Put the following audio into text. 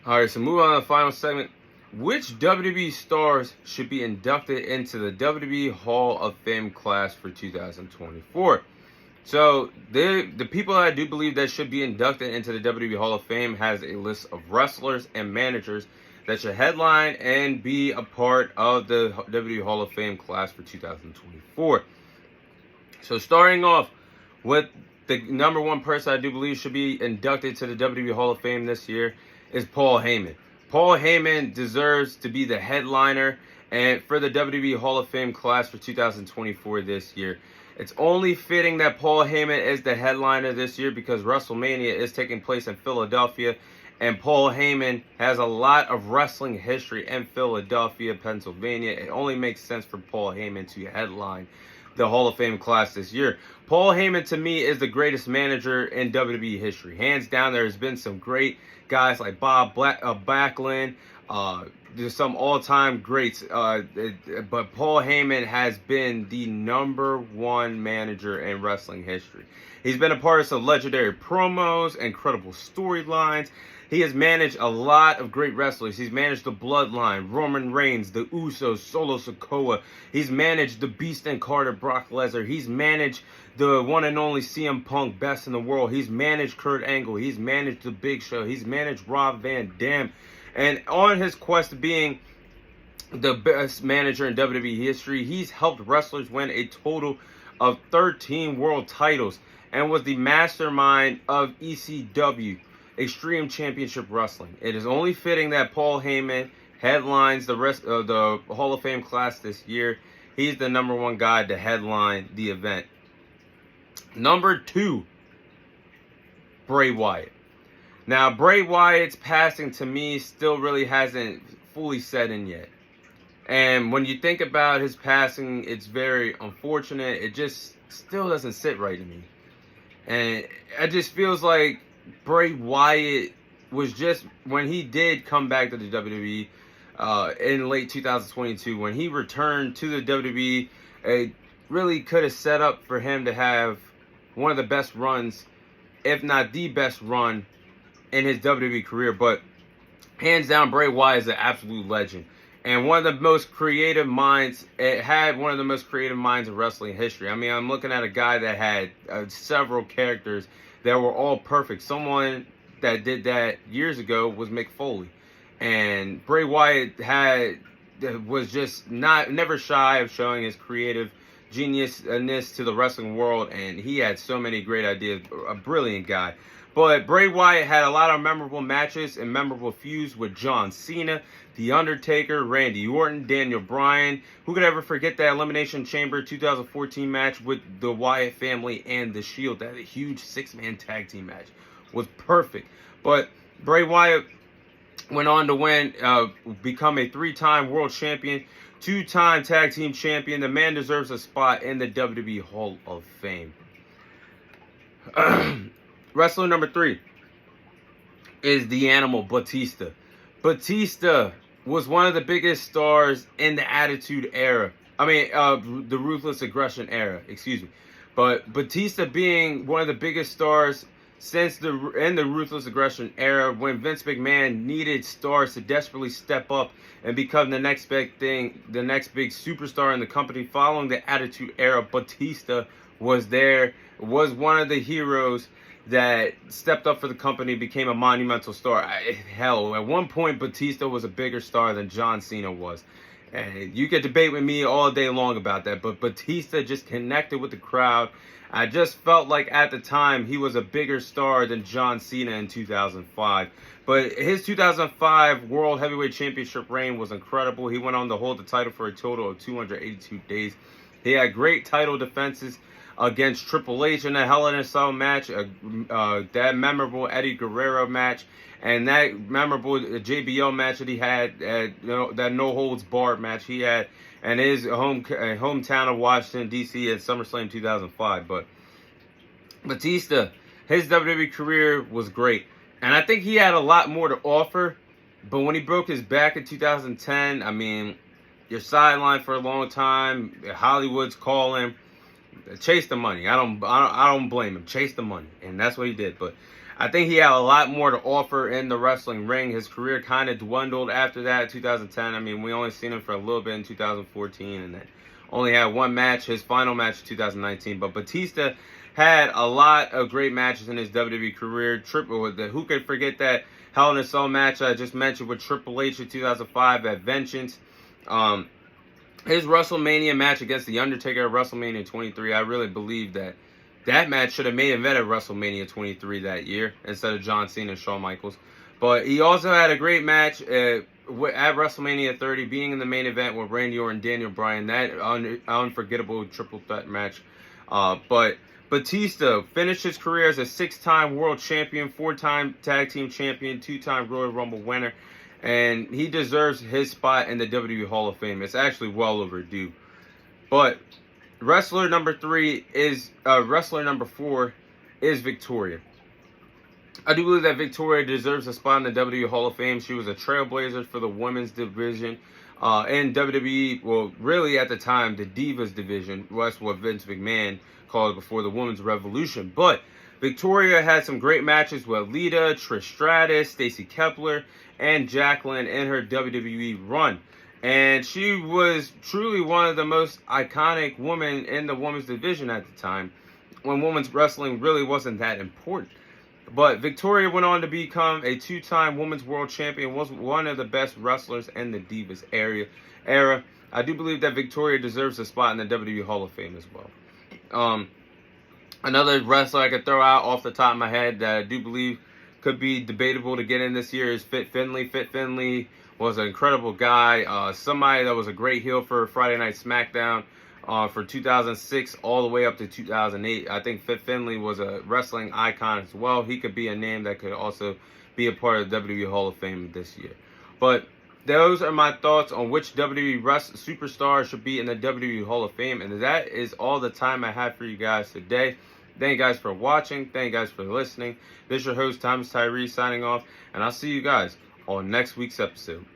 All right, so moving on to the final segment. Which WWE stars should be inducted into the WWE Hall of Fame class for 2024? So the people that I do believe that should be inducted into the WWE Hall of Fame has a list of wrestlers and managers that should headline and be a part of the WWE Hall of Fame class for 2024. So starting off with the number one person I do believe should be inducted to the WWE Hall of Fame this year is Paul Heyman. Paul Heyman deserves to be the headliner and for the WWE Hall of Fame class for 2024 this year. It's only fitting that Paul Heyman is the headliner this year because WrestleMania is taking place in Philadelphia, and Paul Heyman has a lot of wrestling history in Philadelphia, Pennsylvania. It only makes sense for Paul Heyman to headline the Hall of Fame class this year. Paul Heyman, to me, is the greatest manager in WWE history. Hands down, there has been some great guys like Bob Backlund. There's some all-time greats. But Paul Heyman has been the number one manager in wrestling history. He's been a part of some legendary promos, incredible storylines. He has managed a lot of great wrestlers. He's managed the Bloodline, Roman Reigns, the Usos, Solo Sikoa. He's managed the Beast and Carter, Brock Lesnar. He's managed the one and only CM Punk, best in the world. He's managed Kurt Angle. He's managed The Big Show. He's managed Rob Van Dam. And on his quest to being the best manager in WWE history, he's helped wrestlers win a total of 13 world titles and was the mastermind of ECW, Extreme Championship Wrestling. It is only fitting that Paul Heyman headlines the rest of the Hall of Fame class this year. He's the number one guy to headline the event. Number 2, Bray Wyatt. Now, Bray Wyatt's passing to me still really hasn't fully set in yet. And when you think about his passing, it's very unfortunate. It just still doesn't sit right to me. And it just feels like Bray Wyatt was just, when he did come back to the WWE in late 2022, when he returned to the WWE, it really could have set up for him to have one of the best runs, if not the best run in his WWE career. But hands down, Bray Wyatt is an absolute legend. And one of the most creative minds, it had one of the most creative minds of wrestling history. I mean, I'm looking at a guy that had several characters that were all perfect. Someone that did that years ago was Mick Foley. And Bray Wyatt was just never shy of showing his creative geniusness to the wrestling world. And he had so many great ideas. A brilliant guy. But Bray Wyatt had a lot of memorable matches and memorable feuds with John Cena, The Undertaker, Randy Orton, Daniel Bryan. Who could ever forget that Elimination Chamber 2014 match with the Wyatt family and The Shield? That a huge 6-man tag team match was perfect. But Bray Wyatt went on to win, become a 3-time world champion, 2-time tag team champion. The man deserves a spot in the WWE Hall of Fame. Wrestler number 3 is the Animal Batista. Batista was one of the biggest stars in the Attitude Era. The Ruthless Aggression Era, excuse me. But Batista being one of the biggest stars since the Ruthless Aggression Era, when Vince McMahon needed stars to desperately step up and become the next big thing, the next big superstar in the company following the Attitude Era, Batista was there, was one of the heroes that stepped up for the company, became a monumental star. Hell, at one point, Batista was a bigger star than John Cena was. And you could debate with me all day long about that, but Batista just connected with the crowd. I just felt like at the time he was a bigger star than John Cena in 2005. But his 2005 World Heavyweight Championship reign was incredible. He went on to hold the title for a total of 282 days. He had great title defenses against Triple H in a Hell in a Cell match, that memorable Eddie Guerrero match, and that memorable JBL match that he had, that no holds barred match he had, and his hometown of Washington D.C. at SummerSlam 2005. But Batista, his WWE career was great, and I think he had a lot more to offer. But when he broke his back in 2010, I mean, you're sidelined for a long time. Hollywood's calling. Chase the money. I don't blame him. Chase the money, and that's what he did. But I think he had a lot more to offer in the wrestling ring. His career kind of dwindled after that, 2010. I mean, we only seen him for a little bit in 2014, and then only had one match, his final match in 2019. But Batista had a lot of great matches in his WWE career. Who could forget that Hell in a Cell match I just mentioned with Triple H in 2005 at Vengeance. His WrestleMania match against The Undertaker at WrestleMania 23, I really believe that match should have made event at WrestleMania 23 that year instead of John Cena and Shawn Michaels. But he also had a great match at WrestleMania 30, being in the main event with Randy Orton and Daniel Bryan. That unforgettable triple threat match. But Batista finished his career as a 6-time world champion, 4-time tag team champion, 2-time Royal Rumble winner. And he deserves his spot in the WWE Hall of Fame. It's actually well overdue. But wrestler number 4 is Victoria. I do believe that Victoria deserves a spot in the WWE Hall of Fame. She was a trailblazer for the women's division in WWE. Well, really at the time, the Divas division. That's what Vince McMahon called it before the Women's Revolution. But Victoria had some great matches with Lita, Trish Stratus, Stacy Keibler, and Jacqueline in her WWE run. And she was truly one of the most iconic women in the women's division at the time, when women's wrestling really wasn't that important. But Victoria went on to become a 2-time women's world champion, was one of the best wrestlers in the Divas era. I do believe that Victoria deserves a spot in the WWE Hall of Fame as well. Another wrestler I could throw out off the top of my head that I do believe could be debatable to get in this year is Fit Finlay. Fit Finlay was an incredible guy, somebody that was a great heel for Friday Night SmackDown for 2006 all the way up to 2008. I think Fit Finlay was a wrestling icon as well. He could be a name that could also be a part of the WWE Hall of Fame this year. But those are my thoughts on which WWE superstar should be in the WWE Hall of Fame. And that is all the time I have for you guys today. Thank you guys for watching. Thank you guys for listening. This is your host, Thomas Tyree, signing off. And I'll see you guys on next week's episode.